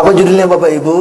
Apa judulnya Bapak Ibu?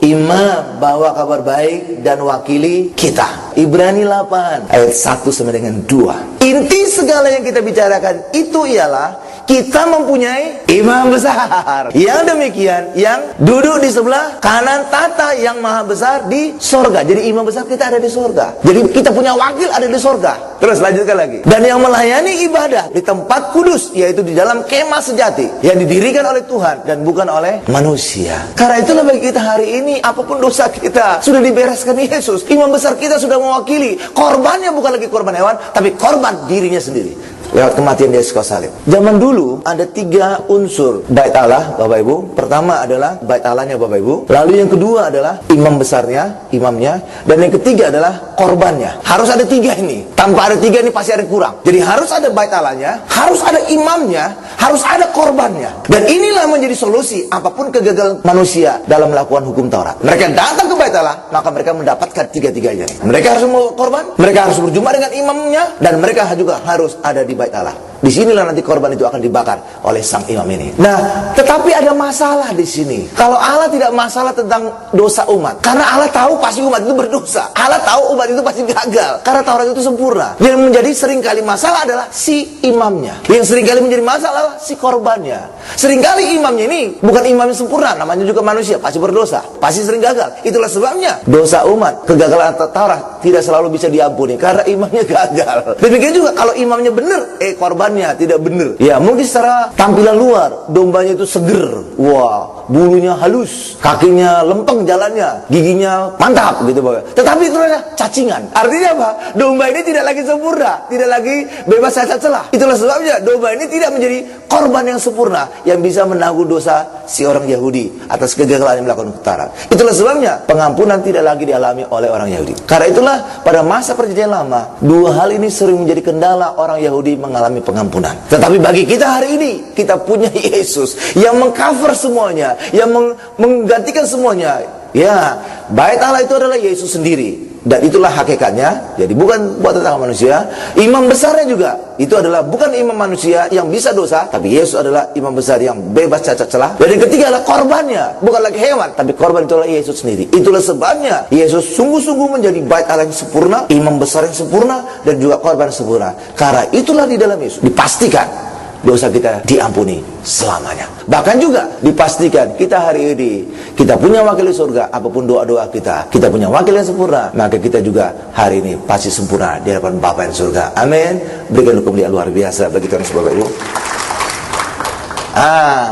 Imam bawa kabar baik dan wakili kita. Ibrani 8 ayat 1 sampai dengan 2. Inti segala yang kita bicarakan itu ialah kita mempunyai imam besar. Yang demikian, yang duduk di sebelah kanan tata yang maha besar di sorga. Jadi imam besar kita ada di sorga. Jadi kita punya wakil ada di sorga. Terus lanjutkan lagi. Dan yang melayani ibadah di tempat kudus, yaitu di dalam kemah sejati yang didirikan oleh Tuhan dan bukan oleh manusia. Karena itulah bagi kita hari ini, apapun dosa kita sudah dibereskan Yesus. Imam besar kita sudah mewakili. Korbannya bukan lagi korban hewan, tapi korban dirinya sendiri lewat kematian Yesus salib. Zaman dulu ada 3 unsur bait Allah, Bapak Ibu. Pertama adalah bait Allahnya, Bapak Ibu. Lalu yang kedua adalah imam besarnya, imamnya. Dan yang ketiga adalah korbannya. Harus ada 3 ini. Tanpa ada 3 ini pasti ada kurang. Jadi harus ada bait Allahnya, harus ada imamnya, harus ada korbannya. Dan inilah menjadi solusi apapun kegagalan manusia dalam melakukan hukum Taurat. Mereka datang ke bait Allah, maka mereka mendapatkan 3-tiganya. Mereka harus mau korban, mereka harus berjumpa dengan imamnya, dan mereka juga harus ada di bait Allah. Disinilah nanti korban itu akan dibakar oleh sang imam ini. Nah, tetapi ada masalah di sini. Kalau Allah tidak masalah tentang dosa umat, karena Allah tahu pasti umat itu berdosa. Allah tahu umat itu pasti gagal, karena Taurat itu sempurna. Yang menjadi seringkali masalah adalah si imamnya. Yang seringkali menjadi masalah adalah si korbannya. Seringkali imamnya ini bukan imam yang sempurna, namanya juga manusia, pasti berdosa, pasti sering gagal. Itulah sebabnya dosa umat, kegagalan Taurat tidak selalu bisa diampuni karena imamnya gagal. Demikian juga kalau imamnya benar, korban tidak benar. Ya, mungkin secara tampilan luar dombanya itu seger, wah, bulunya halus, kakinya lempeng jalannya, giginya mantap gitu, Bapak. Tetapi itu adalah cacingan. Artinya apa? Domba ini tidak lagi sempurna, tidak lagi bebas cacat celah. Itulah sebabnya domba ini tidak menjadi korban yang sempurna yang bisa menanggung dosa si orang Yahudi atas kegagalan yang melakukan Taurat. Itulah sebabnya pengampunan tidak lagi dialami oleh orang Yahudi. Karena itulah pada masa perjanjian lama, 2 hal ini sering menjadi kendala orang Yahudi mengalami pengampunan. Tetapi bagi kita hari ini, kita punya Yesus yang mengcover semuanya, yang menggantikan semuanya. Ya, bait Allah itu adalah Yesus sendiri. Dan itulah hakikatnya. Jadi bukan buatan tangan manusia. Imam besarnya juga itu adalah bukan imam manusia yang bisa dosa, tapi Yesus adalah imam besar yang bebas cacat celah. Dan yang ketiga adalah korbannya, bukan lagi hewan, tapi korban itu adalah Yesus sendiri. Itulah sebabnya Yesus sungguh-sungguh menjadi bait Allah yang sempurna, imam besar yang sempurna, dan juga korban yang sempurna. Karena itulah di dalam Yesus dipastikan dosa kita diampuni selamanya. Bahkan juga dipastikan kita hari ini, kita punya wakil di surga. Apapun doa-doa kita, kita punya wakil yang sempurna, maka kita juga hari ini pasti sempurna di hadapan Bapa yang surga. Amin. Berikan kemuliaan luar biasa bagi Tuhan, Bapak Ibu.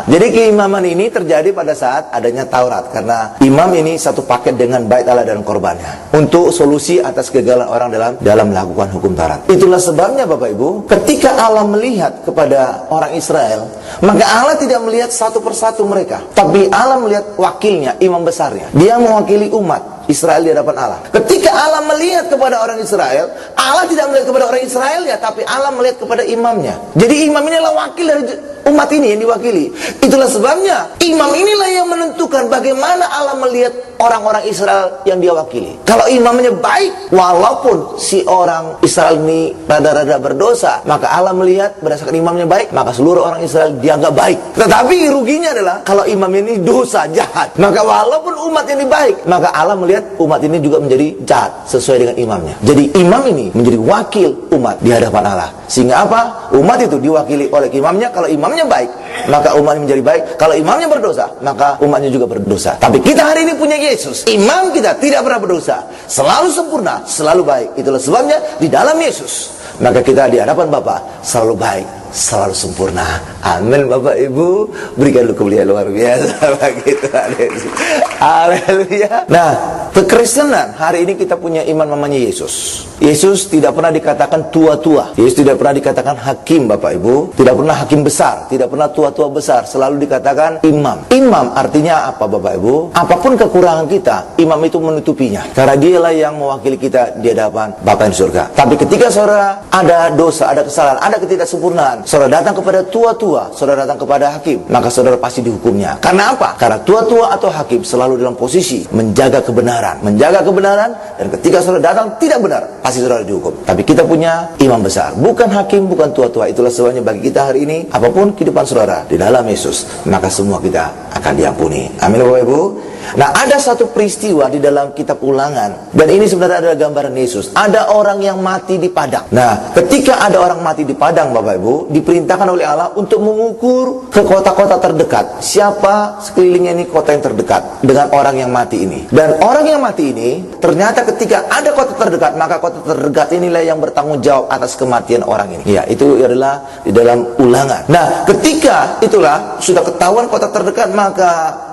Jadi keimaman ini terjadi pada saat adanya Taurat, karena imam ini satu paket dengan bait Allah dan korbannya untuk solusi atas kegagalan orang dalam melakukan hukum Taurat. Itulah sebabnya Bapak Ibu, ketika Allah melihat kepada orang Israel, maka Allah tidak melihat satu persatu mereka, tapi Allah melihat wakilnya, imam besarnya. Dia mewakili umat Israel di hadapan Allah. Ketika Allah melihat kepada orang Israel, Allah tidak melihat kepada orang Israelnya, tapi Allah melihat kepada imamnya. Jadi imam ini adalah wakil dari umat ini yang diwakili. Itulah sebabnya imam inilah yang menentukan bagaimana Allah melihat orang-orang Israel yang dia wakili. Kalau imamnya baik, walaupun si orang Israel ini rada-rada berdosa, maka Allah melihat berdasarkan imamnya baik, maka seluruh orang Israel dianggap baik. Tetapi ruginya adalah kalau imam ini dosa, jahat, maka walaupun umat ini baik, maka Allah melihat umat ini juga menjadi jahat sesuai dengan imamnya. Jadi imam ini menjadi wakil umat di hadapan Allah. Sehingga apa? Umat itu diwakili oleh imamnya. Kalau imamnya baik, maka umat ini menjadi baik. Kalau imamnya berdosa, maka umatnya juga berdosa. Tapi kita hari ini punya Yesus. Imam kita tidak pernah berdosa, selalu sempurna, selalu baik. Itulah sebabnya di dalam Yesus, maka kita di hadapan Bapa selalu baik, selalu sempurna. Amin. Bapak Ibu, berikan kemuliaan luar biasa bagi Tuhan Yesus. Haleluya. Nah, kekristenan hari ini kita punya iman namanya Yesus. Yesus tidak pernah dikatakan tua-tua. Yesus tidak pernah dikatakan hakim, Bapak Ibu. Tidak pernah hakim besar, tidak pernah tua-tua besar. Selalu dikatakan imam. Imam artinya apa, Bapak Ibu? Apapun kekurangan kita, imam itu menutupinya. Karena dialah yang mewakili kita di hadapan Bapa yang surga. Tapi ketika saudara ada dosa, ada kesalahan, ada ketidaksempurnaan, padang, saudara datang kepada tua-tua, saudara datang kepada hakim, maka saudara pasti dihukumnya. Karena apa? Karena tua-tua atau hakim selalu dalam posisi menjaga kebenaran, dan ketika saudara datang tidak benar, pasti saudara dihukum. Tapi kita punya imam besar, bukan hakim, bukan tua-tua. Itulah sebabnya bagi kita hari ini, apapun kehidupan saudara di dalam Yesus, maka semua kita akan diampuni. Amin Bapak Ibu. Nah, ada satu peristiwa di dalam kitab Ulangan, dan ini sebenarnya adalah gambaran Yesus. Ada orang yang mati di padang. Nah, ketika ada orang mati di padang, Bapak Ibu, diperintahkan oleh Allah untuk mengukur ke kota-kota terdekat. Siapa sekelilingnya ini kota yang terdekat dengan orang yang mati ini. Dan orang yang mati ini, ternyata ketika ada kota terdekat, maka kota terdekat inilah yang bertanggung jawab atas kematian orang ini. Ya, itu adalah di dalam Ulangan. Nah, ketika itulah sudah ketahuan kota terdekat, maka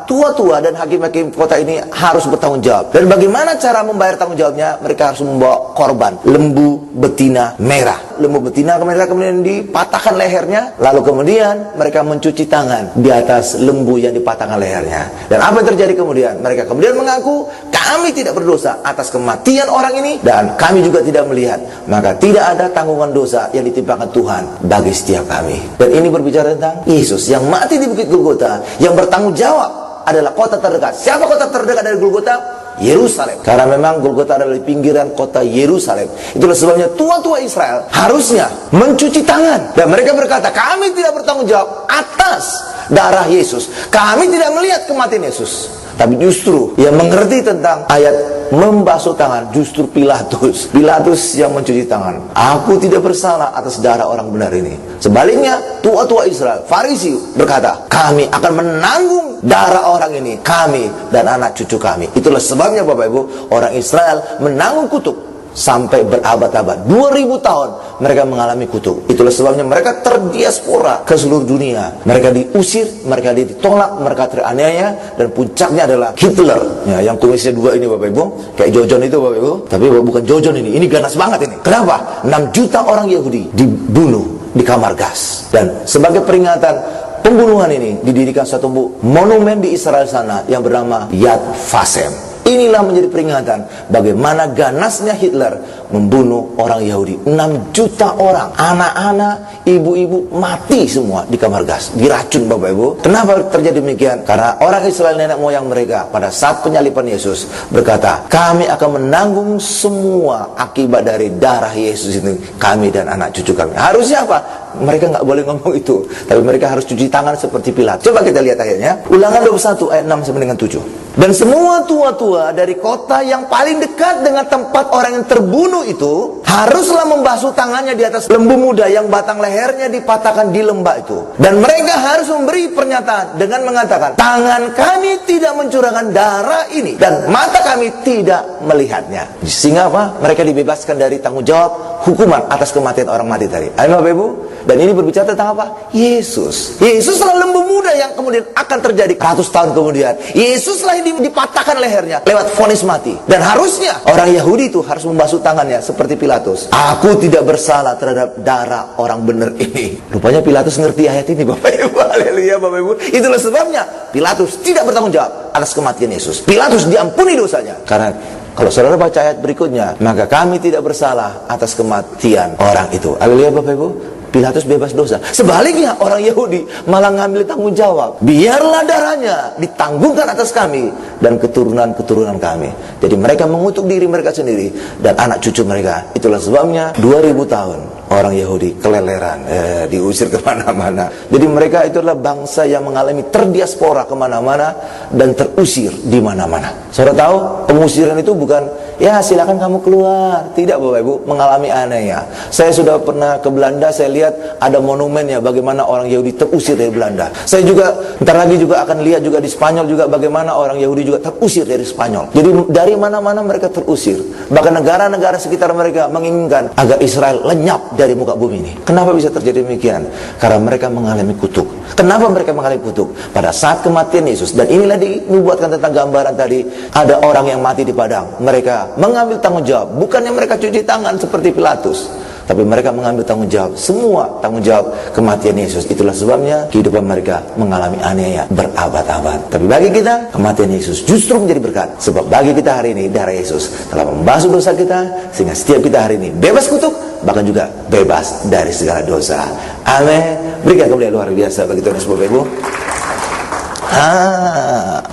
tua-tua dan hakim-hakim kota ini harus bertanggung jawab. Dan bagaimana cara membayar tanggung jawabnya? Mereka harus membawa korban lembu betina merah. Lembu betina kemudian dipatahkan lehernya, lalu kemudian mereka mencuci tangan di atas lembu yang dipatahkan lehernya. Dan apa yang terjadi kemudian? Mereka kemudian mengaku, kami tidak berdosa atas kematian orang ini, dan kami juga tidak melihat. Maka tidak ada tanggungan dosa yang ditimpakan Tuhan bagi setiap kami. Dan ini berbicara tentang Yesus yang mati di Bukit Golgota, yang bertanggung jawab adalah kota terdekat. Siapa kota terdekat dari Golgota? Yerusalem. Karena memang Golgota adalah di pinggiran kota Yerusalem. Itulah sebabnya tua-tua Israel harusnya mencuci tangan. Dan mereka berkata, kami tidak bertanggung jawab atas darah Yesus. Kami tidak melihat kematian Yesus. Tapi justru yang mengerti tentang ayat membasuh tangan justru Pilatus. Pilatus yang mencuci tangan. Aku tidak bersalah atas darah orang benar ini. Sebaliknya, tua-tua Israel, Farisi berkata, kami akan menanggung darah orang ini, kami dan anak cucu kami. Itulah sebabnya Bapak Ibu, orang Israel menanggung kutuk sampai berabad-abad, 2000 tahun mereka mengalami kutuk. Itulah sebabnya mereka terdiaspora ke seluruh dunia. Mereka diusir, mereka ditolak, mereka teraniaya, dan puncaknya adalah Hitler ya, yang kumisnya 2 ini Bapak Ibu, kayak Jojon itu Bapak Ibu. Tapi bukan Jojon ini ganas banget ini. Kenapa? 6 juta orang Yahudi dibunuh di kamar gas. Dan sebagai peringatan pembunuhan ini didirikan satu monumen di Israel sana yang bernama Yad Vashem. Inilah menjadi peringatan bagaimana ganasnya Hitler membunuh orang Yahudi. 6 juta orang, anak-anak, ibu-ibu mati semua di kamar gas, diracun Bapak Ibu. Kenapa terjadi demikian? Karena orang Israel, nenek moyang mereka pada saat penyaliban Yesus berkata, kami akan menanggung semua akibat dari darah Yesus itu, kami dan anak cucu kami. Harusnya apa? Mereka nggak boleh ngomong itu, tapi mereka harus cuci tangan seperti Pilatus. Coba kita lihat ayatnya, Ulangan 21 ayat 6 sampai dengan 7. Dan semua tua-tua dari kota yang paling dekat dengan tempat orang yang terbunuh itu haruslah membasuh tangannya di atas lembu muda yang batang lehernya dipatahkan di lembah itu. Dan mereka harus memberi pernyataan dengan mengatakan, tangan kami tidak mencurahkan darah ini dan mata kami tidak melihatnya. Sehingga apa? Mereka dibebaskan dari tanggung jawab hukuman atas kematian orang mati tadi. Ayo Bapak Ibu. Dan ini berbicara tentang apa? Yesus. Yesuslah lembu muda yang kemudian akan terjadi 100 tahun kemudian. Yesuslah yang dipatahkan lehernya lewat vonis mati. Dan harusnya orang Yahudi itu harus membasuh tangannya seperti Pilatus. Aku tidak bersalah terhadap darah orang benar ini. Rupanya Pilatus ngerti ayat ini Bapak Ibu. Haleluya Bapak Ibu. Itulah sebabnya Pilatus tidak bertanggung jawab atas kematian Yesus. Pilatus diampuni dosanya. Karena kalau saudara baca ayat berikutnya, maka kami tidak bersalah atas kematian orang itu. Haleluya Bapak Ibu. Pilatus bebas dosa. Sebaliknya orang Yahudi malah ngambil tanggung jawab. Biarlah darahnya ditanggungkan atas kami dan keturunan-keturunan kami. Jadi mereka mengutuk diri mereka sendiri dan anak cucu mereka. Itulah sebabnya 2000 tahun orang Yahudi keleleran, diusir kemana-mana. Jadi mereka itu adalah bangsa yang mengalami terdiaspora kemana-mana dan terusir di mana-mana. Saudara tahu, pengusiran itu bukan, ya silakan kamu keluar. Tidak Bapak Ibu, mengalami anehnya. Saya sudah pernah ke Belanda, saya lihat ada monumennya bagaimana orang Yahudi terusir dari Belanda. Saya juga, ntar lagi juga akan lihat juga di Spanyol juga bagaimana orang Yahudi juga terusir dari Spanyol. Jadi dari mana-mana mereka terusir. Bahkan negara-negara sekitar mereka menginginkan agar Israel lenyap dari muka bumi ini. Kenapa bisa terjadi demikian? Karena mereka mengalami kutuk. Kenapa mereka mengalami kutuk? Pada saat kematian Yesus. Dan inilah dinubuatkan tentang gambaran tadi. Ada orang yang mati di padang. Mereka mengambil tanggung jawab. Bukannya mereka cuci tangan seperti Pilatus. tapi mereka mengambil tanggung jawab, semua tanggung jawab kematian Yesus. Itulah sebabnya kehidupan mereka mengalami aniaya berabad-abad. Tapi bagi kita, kematian Yesus justru menjadi berkat. Sebab bagi kita hari ini, darah Yesus telah membasuh dosa kita, sehingga setiap kita hari ini bebas kutuk, bahkan juga bebas dari segala dosa. Amin. Berikan kemuliaan luar biasa bagi Tuhan Yesus, Bapak Ibu.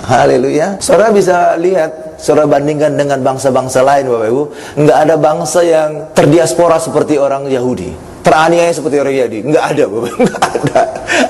Haleluya. Saudara bisa lihat, saudara bandingkan dengan bangsa-bangsa lain, Bapak Ibu, nggak ada bangsa yang terdiaspora seperti orang Yahudi, teraniaya seperti orang Yahudi. Nggak ada, Bapak Ibu, nggak ada.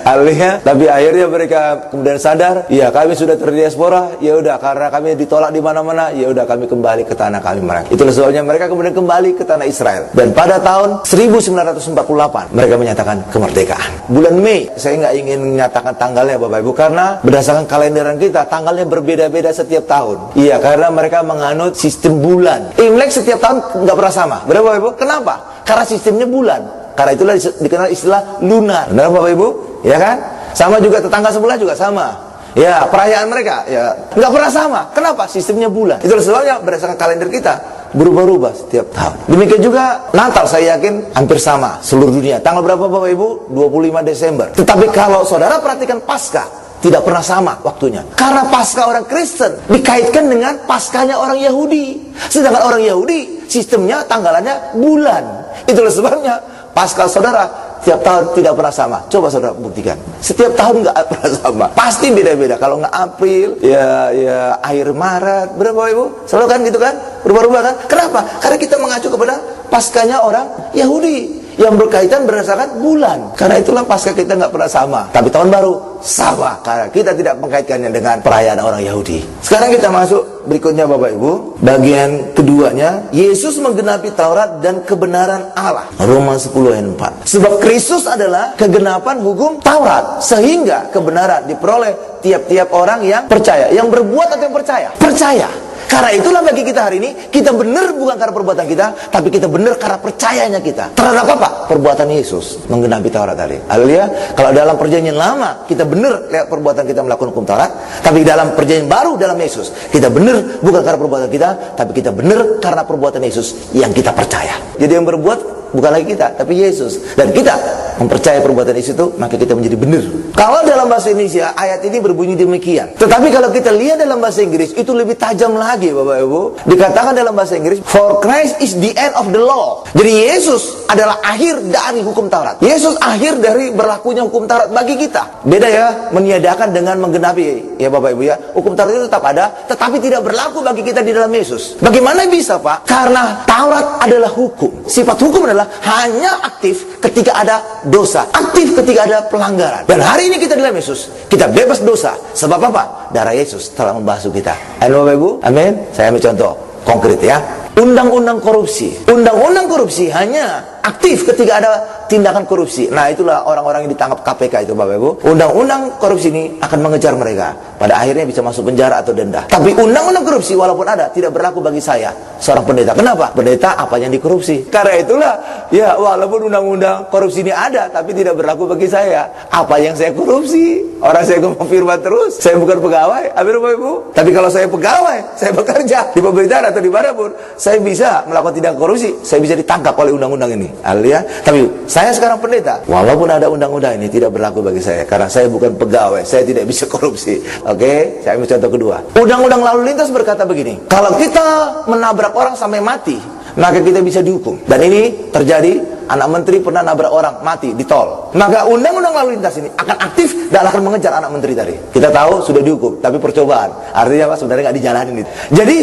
Alihnya, tapi akhirnya mereka kemudian sadar, ya kami sudah terdiaspora, ya udah, karena kami ditolak di mana-mana, ya udah, kami kembali ke tanah kami mereka. Itulah sebabnya mereka kemudian kembali ke tanah Israel. Dan pada tahun 1948 mereka menyatakan kemerdekaan. Bulan Mei, saya nggak ingin menyatakan tanggalnya, Bapak Ibu, karena berdasarkan kalenderan kita tanggalnya berbeda-beda setiap tahun. Iya, karena mereka menganut sistem bulan. Imlek setiap tahun nggak pernah sama. Benar, Bapak Ibu? Kenapa? Karena sistemnya bulan. Karena itulah dikenal istilah lunar. Benar, Bapak Ibu? Ya kan? Sama juga tetangga sebelah juga sama. Ya, perayaan mereka ya nggak pernah sama. Kenapa? Sistemnya bulan. Itulah sebabnya berdasarkan kalender kita berubah-ubah setiap tahun. Demikian juga Natal, saya yakin hampir sama seluruh dunia. Tanggal berapa, Bapak Ibu? 25 Desember. Tetapi kalau saudara perhatikan Paskah, tidak pernah sama waktunya. Karena Paskah orang Kristen dikaitkan dengan Paskahnya orang Yahudi. Sedangkan orang Yahudi sistemnya tanggalannya bulan. Itulah sebabnya Paskah saudara setiap tahun tidak pernah sama. Coba saudara buktikan. Setiap tahun nggak pernah sama. Pasti beda-beda. Kalau nggak April, ya akhir Maret. Berapa, Ibu? Selalu kan gitu kan? Berubah-ubah kan? Kenapa? Karena kita mengacu kepada Paskahnya orang Yahudi yang berkaitan berdasarkan bulan. Karena itulah Paskah kita nggak pernah sama. Tapi tahun baru sama, karena kita tidak mengkaitkannya dengan perayaan orang Yahudi. Sekarang kita masuk berikutnya, Bapak Ibu. Bagian keduanya, Yesus menggenapi Taurat dan kebenaran Allah. Roma 10 ayat 4. Sebab Kristus adalah kegenapan hukum Taurat, sehingga kebenaran diperoleh tiap-tiap orang yang percaya. Yang berbuat atau yang percaya? Percaya. Karena itulah bagi kita hari ini, kita benar bukan karena perbuatan kita, tapi kita benar karena percayanya kita terhadap apa? Perbuatan Yesus menggenapi Taurat tadi. Haleluya. Kalau dalam perjanjian lama kita benar lihat perbuatan kita melakukan hukum Taurat, tapi dalam perjanjian baru dalam Yesus kita benar bukan karena perbuatan kita, tapi kita benar karena perbuatan Yesus yang kita percaya. Jadi yang berbuat bukan lagi kita, tapi Yesus. Dan kita mempercayai perbuatan Yesus itu, maka kita menjadi benar. Kalau dalam bahasa Indonesia ayat ini berbunyi demikian. Tetapi kalau kita lihat dalam bahasa Inggris itu lebih tajam lagi, Bapak Ibu. Dikatakan dalam bahasa Inggris, for Christ is the end of the law. Jadi Yesus adalah akhir dari hukum Taurat. Yesus akhir dari berlakunya hukum Taurat bagi kita. Beda ya, meniadakan dengan menggenapi. Ya Bapak Ibu ya, hukum Taurat itu tetap ada, tetapi tidak berlaku bagi kita di dalam Yesus. Bagaimana bisa, Pak? Karena Taurat adalah hukum. Sifat hukum adalah hanya aktif ketika ada dosa, aktif ketika ada pelanggaran. Dan hari ini kita dalam Yesus, kita bebas dosa. Sebab apa? Darah Yesus telah membasuh kita. Amin, Bapak Ibu? Amin. Saya ambil contoh konkret ya. Undang-undang korupsi. Undang-undang korupsi hanya aktif ketika ada tindakan korupsi. Nah, itulah orang-orang yang ditangkap KPK itu, Bapak Ibu. Undang-undang korupsi ini akan mengejar mereka. Pada akhirnya bisa masuk penjara atau denda. Tapi undang-undang korupsi walaupun ada, tidak berlaku bagi saya, seorang pendeta. Kenapa? Pendeta apa yang dikorupsi? Karena itulah, ya walaupun undang-undang korupsi ini ada, tapi tidak berlaku bagi saya. Apa yang saya korupsi? Orang saya ngomong firman terus. Saya bukan pegawai. Amin, Bapak Ibu. Tapi kalau saya pegawai, saya bekerja di pemerintahan atau di mana pun, saya bisa melakukan tindakan korupsi. Saya bisa ditangkap oleh undang-undang ini. Haleluya. Tapi saya sekarang pendeta, walaupun ada undang-undang ini tidak berlaku bagi saya, karena saya bukan pegawai, saya tidak bisa korupsi. Oke, saya ambil contoh kedua. Undang-undang lalu lintas berkata begini, kalau kita menabrak orang sampai mati, maka kita bisa dihukum. Dan ini terjadi, anak menteri pernah nabrak orang mati di tol. Maka undang-undang lalu lintas ini akan aktif dan akan mengejar anak menteri tadi. Kita tahu sudah dihukum, tapi percobaan. Artinya apa? Sebenarnya nggak dijalanin itu. Jadi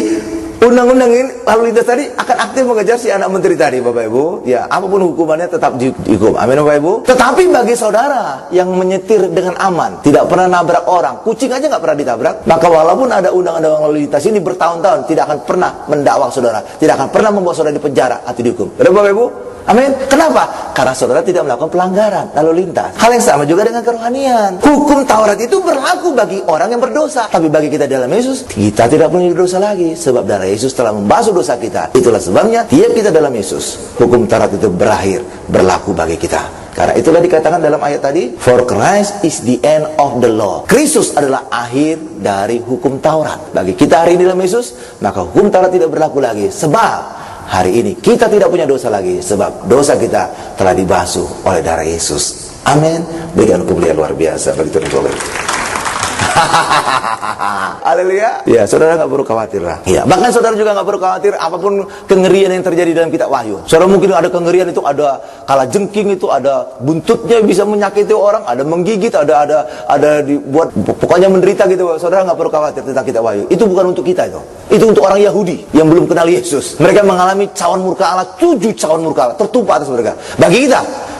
undang-undang ini lalu lintas tadi akan aktif mengejar si anak menteri tadi, Bapak Ibu. Ya, apapun hukumannya tetap dihukum. Amin, Bapak Ibu. Tetapi bagi saudara yang menyetir dengan aman, tidak pernah nabrak orang, kucing aja nggak pernah ditabrak, maka walaupun ada undang-undang lalu lintas ini bertahun-tahun, tidak akan pernah mendakwa saudara, tidak akan pernah membawa saudara di penjara atau dihukum. Benar, Bapak Ibu? Amin. Kenapa? Karena saudara tidak melakukan pelanggaran lalu lintas. Hal yang sama juga dengan kerohanian. Hukum Taurat itu berlaku bagi orang yang berdosa, tapi bagi kita dalam Yesus, kita tidak punya dosa lagi, sebab darah Yesus telah membasuh dosa kita. Itulah sebabnya tiap kita dalam Yesus, hukum Taurat itu berakhir berlaku bagi kita. Karena itulah dikatakan dalam ayat tadi, for Christ is the end of the law. Kristus adalah akhir dari hukum Taurat. Bagi kita hari ini dalam Yesus, maka hukum Taurat tidak berlaku lagi, sebab hari ini kita tidak punya dosa lagi, sebab dosa kita telah dibasuh oleh darah Yesus. Amin. Berikan kemuliaan luar biasa bagi Tuhan. Haleluya. Ya, saudara nggak perlu khawatir lah. Ya, bahkan saudara juga nggak perlu khawatir apapun kengerian yang terjadi dalam kitab Wahyu. Saudara mungkin ada kengerian itu, ada kalajengking itu, ada buntutnya bisa menyakiti orang, ada menggigit, ada dibuat pokoknya menderita gitu. Saudara nggak perlu khawatir tentang kitab Wahyu. Itu bukan untuk kita itu. Itu untuk orang Yahudi yang belum kenal Yesus. Mereka mengalami cawan murka Allah, 7 cawan murka Allah tertumpah atas mereka. Bagi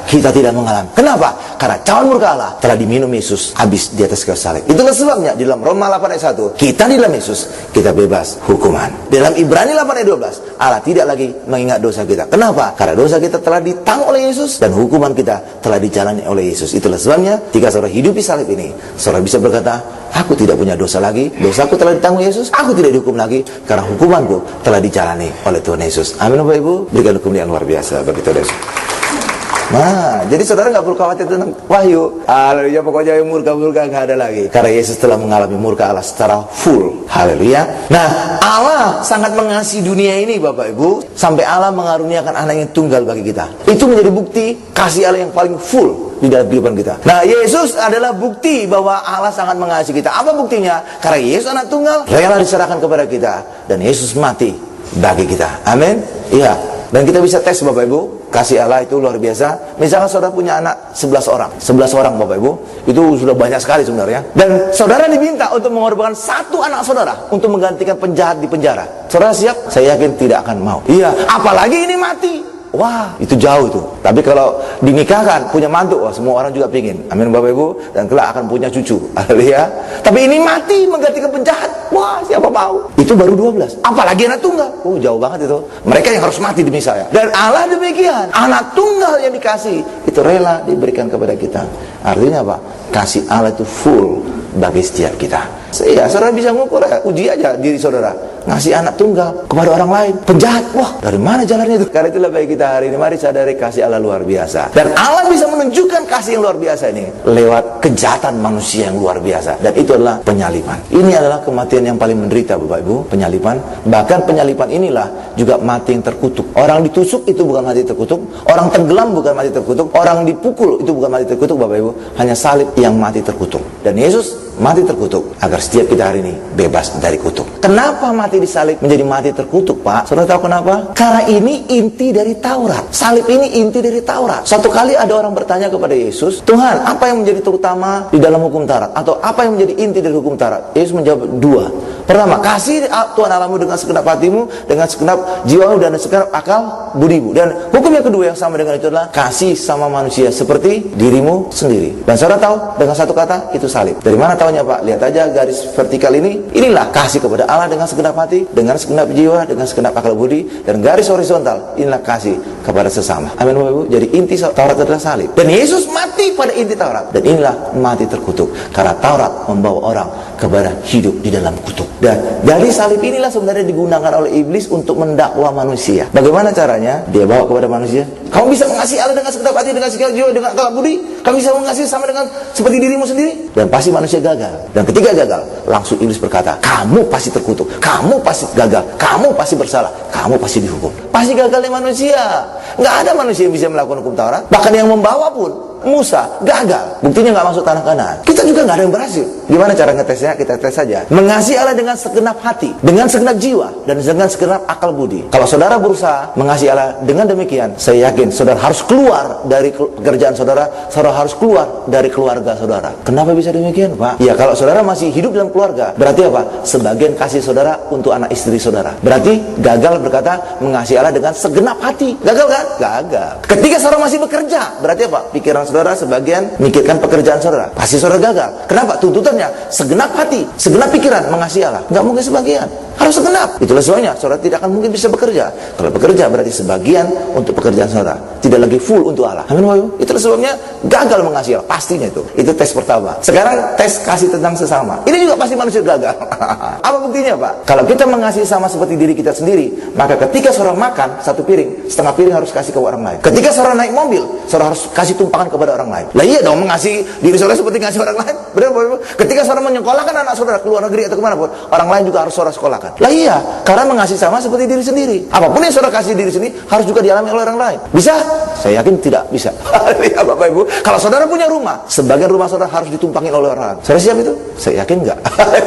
kita tidak mengalami. Kenapa? Karena cawan murka Allah telah diminum Yesus habis di atas kayu salib. Itulah sebabnya di dalam Roma 8 ayat 1, kita di dalam Yesus, kita bebas hukuman. Dalam Ibrani 8 ayat 12, Allah tidak lagi mengingat dosa kita. Kenapa? Karena dosa kita telah ditanggung oleh Yesus dan hukuman kita telah dijalani oleh Yesus. Itulah sebabnya jika saudara hidupi salib ini, saudara bisa berkata, aku tidak punya dosa lagi, dosaku telah ditanggung Yesus, aku tidak dihukum lagi karena hukumanku telah dijalani oleh Tuhan Yesus. Amin Bapak Ibu. Berikan hukum yang luar biasa bagi Tuhan Yesus. Nah, jadi saudara nggak perlu khawatir tentang Wahyu. Haleluya, pokoknya yang murka-murka nggak ada lagi. Karena Yesus telah mengalami murka Allah secara full. Haleluya. Nah, Allah sangat mengasihi dunia ini Bapak Ibu, sampai Allah mengaruniakan anak yang tunggal bagi kita. Itu menjadi bukti kasih Allah yang paling full di dalam kehidupan kita. Nah, Yesus adalah bukti bahwa Allah sangat mengasihi kita. Apa buktinya? Karena Yesus anak tunggal rela diserahkan kepada kita dan Yesus mati bagi kita. Amin. Iya. Dan kita bisa tes Bapak Ibu, kasih Allah itu luar biasa. Misalnya saudara punya anak 11 orang 11 orang Bapak Ibu, itu sudah banyak sekali sebenarnya. Dan saudara diminta untuk mengorbankan 1 anak saudara untuk menggantikan penjahat di penjara. Saudara siap? Saya yakin tidak akan mau. Iya, apalagi ini mati. Wah, itu jauh itu. Tapi kalau dinikahkan, punya mantu, wah semua orang juga pingin. Amin Bapak Ibu. Dan kelak akan punya cucu. Haleluya. Tapi ini mati menggantikan penjahat. Wah, siapa mau? Itu baru 12. Apalagi anak tunggal. Oh, jauh banget itu. Mereka yang harus mati demi saya. Dan Allah demikian. Anak tunggal yang dikasih, itu rela diberikan kepada kita. Artinya apa? Kasih Allah itu full bagi setiap kita. Ya, saudara bisa ngukur ya, uji aja diri saudara. Ngasih anak tunggal kepada orang lain, penjahat. Wah, dari mana jalannya itu? Karena itulah bagi kita hari ini, mari sadari kasih Allah luar biasa. Dan Allah bisa menunjukkan kasih yang luar biasa ini lewat kejahatan manusia yang luar biasa. Dan itu adalah penyaliban. Ini adalah kematian yang paling menderita Bapak Ibu, penyaliban. Bahkan penyaliban inilah juga mati yang terkutuk. Orang ditusuk itu bukan mati terkutuk, orang tenggelam bukan mati terkutuk, orang dipukul itu bukan mati terkutuk Bapak Ibu, hanya salib yang mati terkutuk. Dan Yesus mati terkutuk agar setiap kita hari ini bebas dari kutuk. Kenapa mati disalib menjadi mati terkutuk, Pak? Saudara tahu kenapa? Karena ini inti dari Taurat. Salib ini inti dari Taurat. Suatu kali ada orang bertanya kepada Yesus, Tuhan, apa yang menjadi terutama di dalam hukum Taurat? Atau apa yang menjadi inti dari hukum Taurat? Yesus menjawab 2. Pertama, kasih Tuhan Allahmu dengan segenap hatimu, dengan segenap jiwamu, dan segenap akal budimu. Dan hukum yang kedua yang sama dengan itu adalah kasih sama manusia seperti dirimu sendiri. Dan saudara tahu dengan satu kata itu salib. Dari mana tahunya Pak? Lihat aja garis vertikal ini. Inilah kasih kepada Allah dengan segenap hati, dengan segenap jiwa, dengan segenap akal budi. Dan garis horizontal, inilah kasih kepada sesama. Amin Bapak Ibu. Jadi inti Taurat adalah salib. Dan Yesus mati pada inti Taurat. Dan inilah mati terkutuk. Karena Taurat membawa orang kepada hidup di dalam kutuk. Dan dari salib inilah sebenarnya digunakan oleh iblis untuk mendakwa manusia. Bagaimana caranya? Dia bawa kepada manusia, kamu bisa mengasihi Allah dengan segenap hati, dengan segenap jiwa, dengan akal budi. Kamu bisa mengasihi sama dengan seperti dirimu sendiri. Dan pasti manusia gagal. Dan ketika gagal, langsung iblis berkata, kamu pasti terkutuk, kamu pasti gagal, kamu pasti bersalah, kamu pasti dihukum. Pasti gagalnya manusia. Nggak ada manusia yang bisa melakukan hukum Taurat. Bahkan yang membawa pun, Musa, gagal. Buktinya nggak masuk tanah Kanaan. Kita juga nggak ada yang berhasil. Gimana cara ngetesnya? Kita tes saja. Mengasihi Allah dengan segenap hati, dengan segenap jiwa, dan dengan segenap akal budi. Kalau saudara berusaha mengasihi Allah dengan demikian, saya yakin saudara harus keluar dari pekerjaan saudara harus keluar dari keluarga saudara. Kenapa bisa demikian, Pak? Ya, kalau saudara masih hidup dalam keluarga, berarti apa? Sebagian kasih saudara untuk anak istri saudara. Berarti gagal berkata mengasihi Allah dengan segenap hati. Gagal kan? Gagal. Ketika saudara masih bekerja, berarti apa? Pikiran saudara sebagian mikirkan pekerjaan saudara. Pasti saudara gagal. Kenapa? Tuntutannya segenap hati, segenap pikiran mengasihi Allah. Nggak mungkin sebagian. Harus segenap. Itulah sebabnya saudara tidak akan mungkin bisa bekerja. Kalau bekerja berarti sebagian untuk pekerjaan saudara, tidak lagi full untuk Allah. Amin. Itulah sebabnya gagal mengasihi Allah. Pastinya itu. Itu tes pertama. Sekarang tes kasih tentang sesama. Ini juga pasti manusia gagal. Apa buktinya, Pak? Kalau kita mengasihi sama seperti diri kita sendiri, maka ketika saudara makan satu piring, setengah piring harus kasih ke orang lain. Ketika saudara naik mobil, saudara harus kasih tumpangan kepada orang lain. Lah iya dong, mengasihi diri saudara seperti mengasihi orang lain. Benar, Bapak? Ketika saudara menyekolahkan anak saudara ke luar negeri atau kemana pun, orang lain juga harus saudara sekolahkan. Lah iya, karena mengasihi sama seperti diri sendiri. Apapun yang saudara kasih diri sendiri harus juga dialami oleh orang lain. Bisa? Saya yakin tidak bisa. Ya Bapak Ibu, kalau saudara punya rumah, sebagian rumah saudara harus ditumpangin oleh orang. Saudara siap itu? Saya yakin enggak.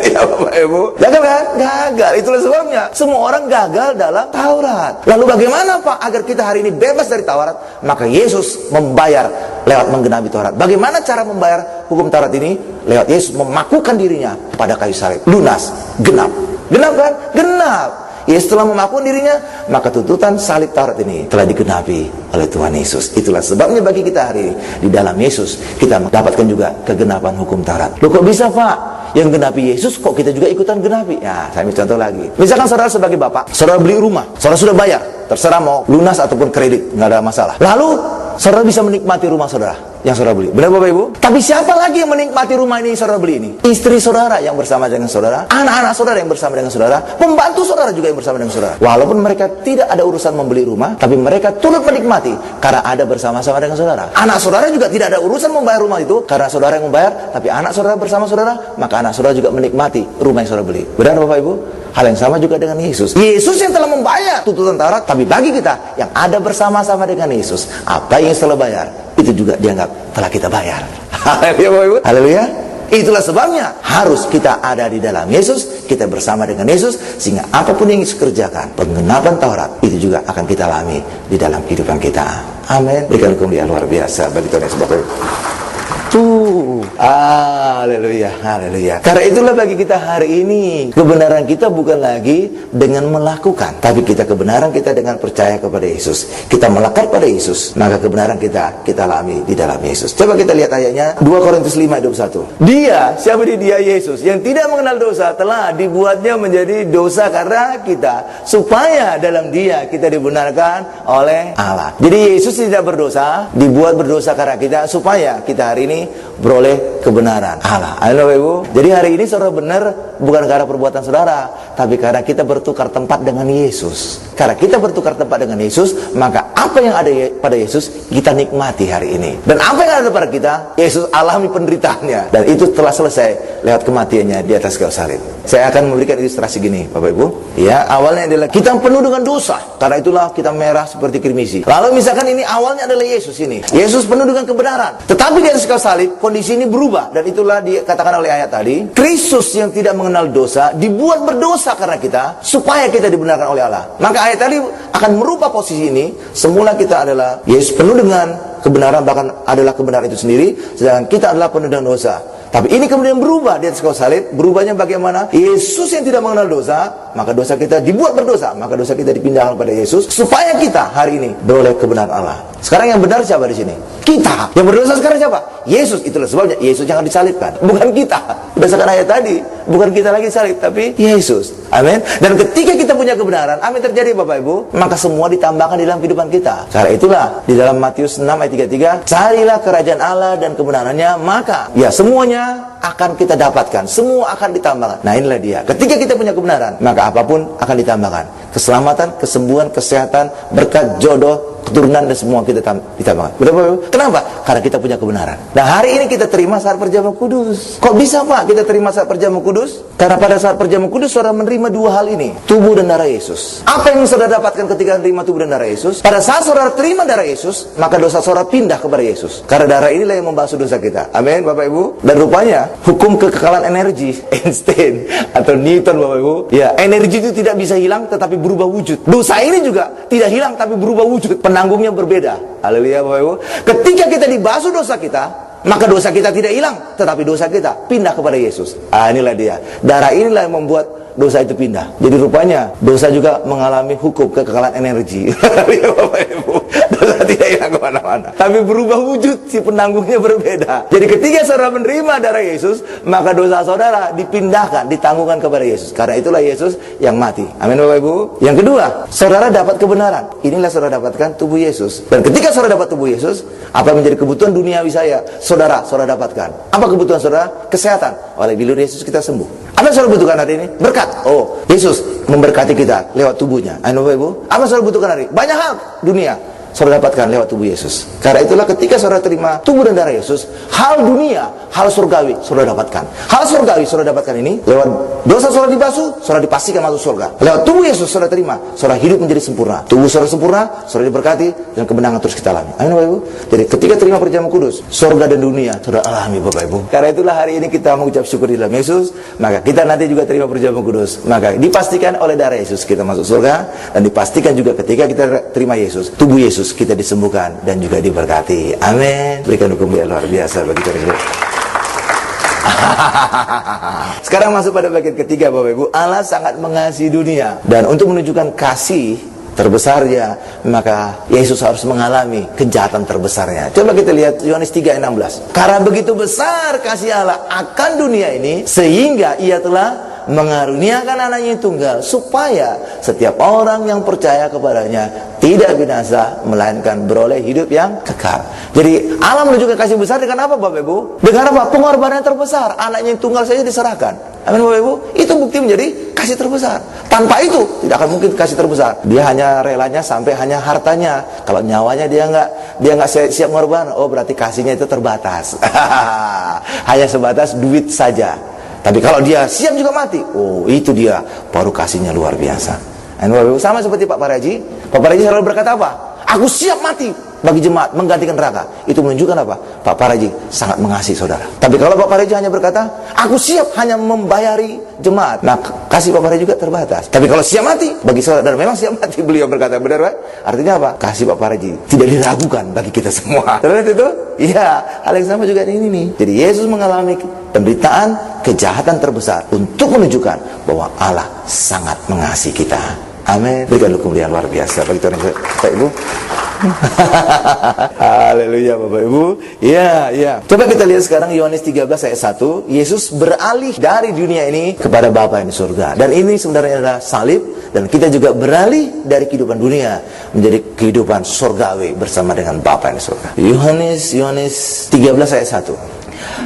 Ya Bapak Ibu, gagal kan? Gagal. Itulah sebabnya semua orang gagal dalam Taurat. Lalu bagaimana Pak agar kita hari ini bebas dari Taurat? Maka Yesus membayar lewat menggenapi Taurat. Bagaimana cara membayar hukum Taurat ini? Lewat Yesus memakukan dirinya pada kayu salib. Lunas, genap. Genap kan? Genap. Yesus telah memakukan dirinya, maka tuntutan salib Taurat ini telah digenapi oleh Tuhan Yesus. Itulah sebabnya bagi kita hari ini, di dalam Yesus kita mendapatkan juga kegenapan hukum Taurat. Loh kok bisa Pak? Yang genapi Yesus kok kita juga ikutan genapi? Ya, saya ambil contoh lagi. Misalkan saudara sebagai bapak, saudara beli rumah, saudara sudah bayar, terserah mau lunas ataupun kredit, nggak ada masalah. Lalu saudara bisa menikmati rumah saudara yang saudara beli. Benar Bapak Ibu? Tapi siapa lagi yang menikmati rumah ini saudara beli ini? Istri saudara yang bersama dengan saudara, anak-anak saudara yang bersama dengan saudara, pembantu saudara juga yang bersama dengan saudara. Walaupun mereka tidak ada urusan membeli rumah, tapi mereka turut menikmati karena ada bersama-sama dengan saudara. Anak saudara juga tidak ada urusan membayar rumah itu karena saudara yang membayar, tapi anak saudara bersama saudara, maka anak saudara juga menikmati rumah yang saudara beli. Benar Bapak Ibu? Hal yang sama juga dengan Yesus. Yesus yang telah membayar tuntutan Taurat, tapi bagi kita yang ada bersama-sama dengan Yesus, apa yang telah bayar, itu juga dianggap telah kita bayar. Haleluya Bapak Ibu. Haleluya. Itulah sebabnya harus kita ada di dalam Yesus, kita bersama dengan Yesus, sehingga apapun yang Yesus kerjakan, penggenapan Taurat, itu juga akan kita alami di dalam kehidupan kita. Amin. Berikan kemuliaan luar biasa bagi Tuhan Yesus Bapak Ibu. Haleluya, haleluya. Karena itulah bagi kita hari ini, kebenaran kita bukan lagi dengan melakukan, tapi kebenaran kita dengan percaya kepada Yesus. Kita melekat pada Yesus, maka kebenaran kita alami di dalam Yesus. Coba kita lihat ayatnya, 2 Korintus 5:21. Siapa dia Yesus yang tidak mengenal dosa telah dibuatnya menjadi dosa karena kita, supaya dalam Dia kita dibenarkan oleh Allah. Jadi Yesus tidak berdosa, dibuat berdosa karena kita, supaya kita hari ini beroleh kebenaran Allah. Halo Ibu. Jadi hari ini saudara benar bukan karena perbuatan saudara, tapi karena kita bertukar tempat dengan Yesus. Karena kita bertukar tempat dengan Yesus, maka apa yang ada pada Yesus kita nikmati hari ini. Dan apa yang ada pada kita, Yesus alami penderitaannya, dan itu telah selesai lewat kematiannya di atas kayu salib. Saya akan memberikan ilustrasi gini, Bapak Ibu. Ya, awalnya adalah kita penuh dengan dosa. Karena itulah kita merah seperti kirmisi. Lalu misalkan ini awalnya adalah Yesus ini. Yesus penuh dengan kebenaran. Tetapi di atas kayu salib kondisi ini berubah, dan itulah dikatakan oleh ayat tadi. Kristus yang tidak mengenal dosa dibuat berdosa karena kita, supaya kita dibenarkan oleh Allah. Maka ayat tadi akan merubah posisi ini. Semula kita adalah Yesus penuh dengan kebenaran, bahkan adalah kebenaran itu sendiri, sedangkan kita adalah penuh dengan dosa. Tapi ini kemudian berubah di atas kayu salib. Berubahnya bagaimana? Yesus yang tidak mengenal dosa, maka dosa kita dibuat berdosa, maka dosa kita dipindahkan pada Yesus, supaya kita hari ini beroleh kebenaran Allah. Sekarang yang benar siapa di sini? Kita. Yang berdosa sekarang siapa? Yesus. Itulah sebabnya Yesus yang disalibkan, bukan kita. Berdasarkan ayat tadi, bukan kita lagi salib, tapi Yesus. Amin. Dan ketika kita punya kebenaran, amin, terjadi Bapak Ibu, maka semua ditambahkan di dalam kehidupan kita. Karena itulah di dalam Matius 6 ayat 33, carilah kerajaan Allah dan kebenarannya, maka ya semuanya akan kita dapatkan, semua akan ditambahkan. Nah inilah dia, ketika kita punya kebenaran, maka apapun akan ditambahkan. Keselamatan, kesembuhan, kesehatan, berkat, jodoh, keturunan, dan semua kita ditambahkan. Kenapa? Kenapa? Karena kita punya kebenaran. Nah hari ini kita terima saat perjamuan kudus. Kok bisa Pak kita terima saat perjamuan kudus? Karena pada saat perjamuan kudus saudara menerima dua hal ini, tubuh dan darah Yesus. Apa yang saudara dapatkan ketika menerima tubuh dan darah Yesus? Pada saat saudara terima darah Yesus, maka dosa saudara pindah kepada Yesus. Karena darah inilah yang membasuh dosa kita. Amin Bapak Ibu. Dan rupanya hukum kekekalan energi Einstein atau Newton Bapak Ibu, ya, energi itu tidak bisa hilang tetapi berubah wujud. Dosa ini juga tidak hilang tapi berubah wujud. Penanggungnya berbeda. Haleluya Bapak Ibu. Ketika kita dibasuh dosa kita, maka dosa kita tidak hilang, tetapi dosa kita pindah kepada Yesus. Inilah dia. Darah inilah yang membuat dosa itu pindah. Jadi rupanya dosa juga mengalami hukum kekekalan energi. Bapak Ibu, dosa tidak hilang kemana-mana, tapi berubah wujud, si penanggungnya berbeda. Jadi ketika saudara menerima darah Yesus, maka dosa saudara dipindahkan, ditanggungkan kepada Yesus. Karena itulah Yesus yang mati. Amin Bapak Ibu. Yang kedua, saudara dapat kebenaran. Inilah saudara dapatkan tubuh Yesus. Dan ketika saudara dapat tubuh Yesus, apa yang menjadi kebutuhan duniawi saya, saudara dapatkan. Apa kebutuhan saudara? Kesehatan. Oleh bilur Yesus kita sembuh. Apa yang saudara butuhkan hari ini? Berkat. Oh, Yesus memberkati kita lewat tubuhnya. Ayo Bapak Ibu. Apa yang saudara butuhkan hari ini? Banyak hal dunia saudara dapatkan lewat tubuh Yesus. Karena itulah ketika saudara terima tubuh dan darah Yesus, hal dunia hal surgawi saudara dapatkan. Hal surgawi saudara dapatkan ini lewat dosa saudara dibasuh, saudara dipastikan masuk surga. Lewat tubuh Yesus saudara terima, saudara hidup menjadi sempurna. Tubuh saudara sempurna, saudara diberkati, dan kemenangan terus kita alami. Amin Bapak Ibu. Jadi ketika terima perjamuan kudus, surga dan dunia saudara alami Bapak Ibu. Karena itulah hari ini kita mengucap syukur di dalam Yesus, maka kita nanti juga terima perjamuan kudus. Maka dipastikan oleh darah Yesus kita masuk surga, dan dipastikan juga ketika kita terima Yesus, tubuh Yesus kita disembuhkan dan juga diberkati. Amin. Berikan hukum yang luar biasa bagi kita. Sekarang masuk pada bagian ketiga Bapak Ibu. Allah sangat mengasihi dunia, dan untuk menunjukkan kasih terbesarnya, maka Yesus harus mengalami kejahatan terbesarnya. Coba kita lihat Yohanes 3:16. Karena begitu besar kasih Allah akan dunia ini, sehingga ia telah mengaruniakan anaknya yang tunggal, supaya setiap orang yang percaya kepadanya tidak binasa, melainkan beroleh hidup yang kekal. Jadi Allah menunjukkan kasih besar dengan apa Bapak Ibu? Dengan apa? Pengorbanan terbesar. Anaknya yang tunggal saja diserahkan. Amin Bapak Ibu. Itu bukti menjadi kasih terbesar. Tanpa itu tidak akan mungkin kasih terbesar. Dia hanya relanya sampai hanya hartanya. Kalau nyawanya dia nggak siap mengorbankan, oh berarti kasihnya itu terbatas. Hanya sebatas duit saja. Tapi kalau dia siap juga mati, oh itu dia baru kasihnya luar biasa. Sama seperti Pak Paraji. Pak Paraji selalu berkata apa? Aku siap mati bagi jemaat, menggantikan neraka. Itu menunjukkan apa? Pak Paraji sangat mengasihi saudara. Tapi kalau Pak Paraji hanya berkata, aku siap hanya membayari jemaat, nah kasih Pak Paraji juga terbatas. Tapi kalau siap mati bagi saudara, dan memang siap mati, beliau berkata, benar Pak? Artinya apa? Kasih Pak Paraji tidak diragukan bagi kita semua. Terus itu? Iya, hal yang sama juga ini nih. Jadi Yesus mengalami penderitaan, kejahatan terbesar untuk menunjukkan bahwa Allah sangat mengasihi kita. Amin. Berikan hukum yang luar biasa bagi Tuhan Bapak Ibu. Haleluya Bapak Ibu. Ya. Coba kita lihat sekarang Yohanes 13 ayat 1. Yesus beralih dari dunia ini kepada Bapa yang di surga. Dan ini sebenarnya adalah salib, dan kita juga beralih dari kehidupan dunia menjadi kehidupan surgawi bersama dengan Bapa yang di surga. Yohanes 13 ayat 1.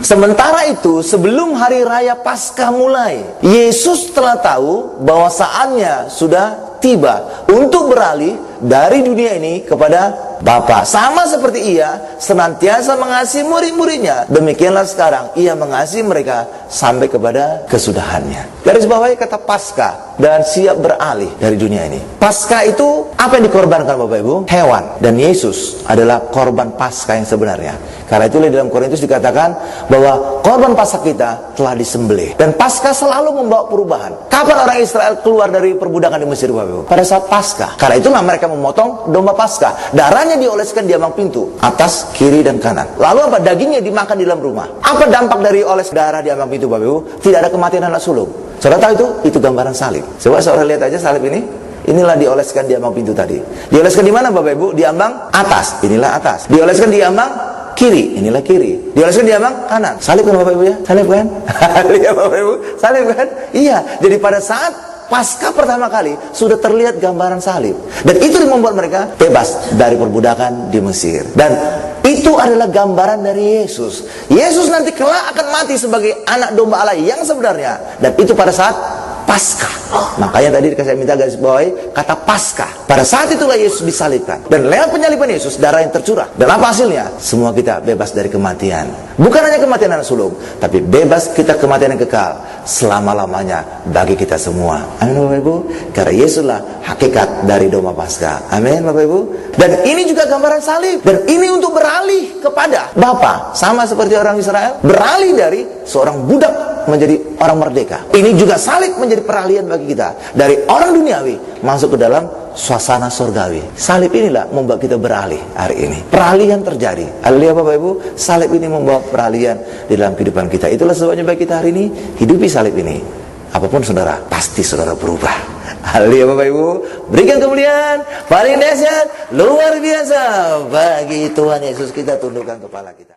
Sementara itu, sebelum hari raya Paskah mulai, Yesus telah tahu bahwa saatnya sudah tiba untuk beralih dari dunia ini kepada Bapa. Sama seperti ia senantiasa mengasihi murid-muridnya, demikianlah sekarang ia mengasihi mereka sampai kepada kesudahannya. Garis bawahnya kata Paskah, dan siap beralih dari dunia ini. Paskah itu apa yang dikorbankan Bapak Ibu? Hewan. Dan Yesus adalah korban Paskah yang sebenarnya. Karena itulah dalam Korintus dikatakan bahwa korban Paskah kita telah disembelih. Dan Paskah selalu membawa perubahan. Kapan orang Israel keluar dari perbudakan di Mesir Bapak Ibu? Pada saat Paskah. Karena itulah mereka memotong domba Paskah. Darahnya dioleskan di ambang pintu, atas, kiri, dan kanan. Lalu apa? Dagingnya dimakan di dalam rumah. Apa dampak dari oles darah di ambang pintu Bapak Ibu? Tidak ada kematian anak sulung. Saudara tahu itu? Itu gambaran salib. Coba saudara lihat aja salib ini. Inilah dioleskan di ambang pintu tadi. Dioleskan di mana Bapak Ibu? Di ambang atas. Inilah atas. Dioleskan di ambang kiri, inilah kiri. Dioleskan di ambang kanan. Salib kan Bapak Ibu ya? Salib kan? Iya Bapak Ibu, salib kan? Iya. Jadi pada saat Paskah pertama kali sudah terlihat gambaran salib. Dan itu yang membuat mereka bebas dari perbudakan di Mesir. Dan itu adalah gambaran dari Yesus. Yesus nanti kelak akan mati sebagai anak domba Allah yang sebenarnya. Dan itu pada saat Paskah. Makanya tadi saya minta garis bawahi kata Paskah. Pada saat itulah Yesus disalibkan. Dan lewat penyaliban Yesus, darah yang tercurah. Dan apa hasilnya? Semua kita bebas dari kematian. Bukan hanya kematian anak sulung, tapi bebas kita kematian yang kekal selama-lamanya bagi kita semua. Amin Bapak Ibu. Karena Yesuslah hakikat dari domba Paskah. Amin Bapak Ibu. Dan ini juga gambaran salib. Dan ini untuk beralih kepada Bapa. Sama seperti orang Israel, beralih dari seorang budak menjadi orang merdeka. Ini juga salib menjadi peralihan bagi kita, dari orang duniawi masuk ke dalam suasana surgawi. Salib inilah membuat kita beralih hari ini. Peralihan terjadi. Haleluya Bapak Ibu. Salib ini membawa peralihan di dalam kehidupan kita. Itulah sebabnya bagi kita hari ini, hidupi salib ini. Apapun saudara, pasti saudara berubah. Haleluya Bapak Ibu. Berikan kemuliaan paling dahsyat, luar biasa bagi Tuhan Yesus. Kita tundukkan kepala kita.